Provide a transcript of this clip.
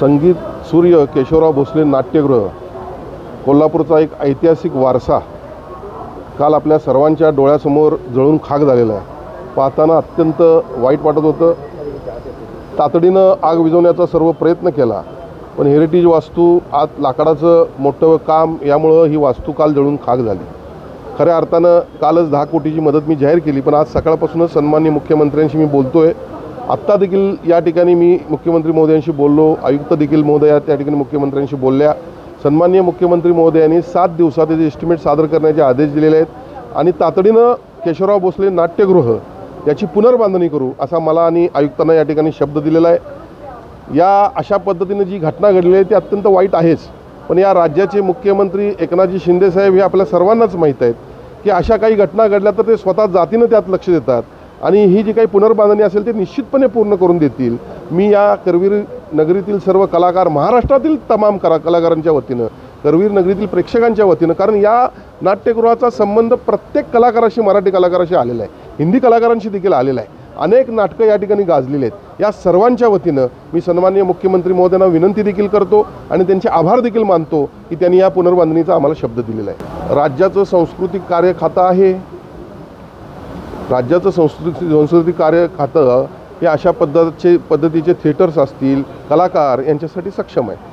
संगीत सूर्य केशवराव भोसले नाट्यगृह कोल्हापूरचा एक ऐतिहासिक वारसा काल आपल्या सर्वांच्या डोळ्यासमोर जळून खाक झालेला आहे। पाहताना अत्यंत वाईट वाटत होतं। तातडीनं आग विझवण्याचा सर्व प्रयत्न केला, पण हेरिटेज वास्तू आत लाकडाचं मोठं काम यामुळे ही वास्तू काल जळून खाक झाली। खऱ्या अर्थानं कालच 10 कोटीची मदत मी जाहीर केली, पण आज सकाळपासूनच सन्माननीय मुख्यमंत्र्यांशी मी बोलतोय। आत्ता देखील या ठिकाणी मी मुख्यमंत्री महोदयांशी बोललो, आयुक्त देखील महोदया त्या ठिकाणी मुख्यमंत्र्यांशी बोलल्या। सन्माननीय मुख्यमंत्री महोदयांनी 7 दिवसात त्याचे एस्टिमेट सादर करण्याचे आदेश दिलेले आहेत आणि तातडीनं केशवराव भोसले नाट्यगृह याची पुनर्बांधणी करू असा मला आणि आयुक्तांना या ठिकाणी शब्द दिलेला आहे। या अशा पद्धतीने जी घटना घडली आहे ती अत्यंत वाईट आहेच, पण या राज्याचे मुख्यमंत्री एकनाथजी शिंदे साहेब हे आपल्या सर्वांनाच माहीत आहेत की अशा काही घटना घडल्या तर ते स्वतः जातीनं त्यात लक्ष देतात आणि ही जी काही पुनर्बांधणी असेल ते निश्चितपणे पूर्ण करून देतील। मी या करवीर नगरीतील सर्व कलाकार, महाराष्ट्रातील तमाम कलाकारांच्या वतीनं, करवीर नगरीतील प्रेक्षकांच्या वतीनं, कारण या नाट्यगृहाचा संबंध प्रत्येक कलाकाराशी, मराठी कलाकाराशी आलेला आहे, हिंदी कलाकारांशी देखील आलेला आहे। अनेक नाटकं या ठिकाणी गाजलेली आहेत। या सर्वांच्या वतीनं मी सन्माननीय मुख्यमंत्री महोदयांना विनंती देखील करतो आणि त्यांचे आभार देखील मानतो की त्यांनी या पुनर्बांधणीचा आम्हाला शब्द दिलेला आहे। राज्याचं सांस्कृतिक कार्य खातं आहे, राज्याचं सांस्कृतिक कार्य खातं हे अशा पद्धतीचे थिएटर्स असतील, कलाकार यांच्यासाठी सक्षम आहे।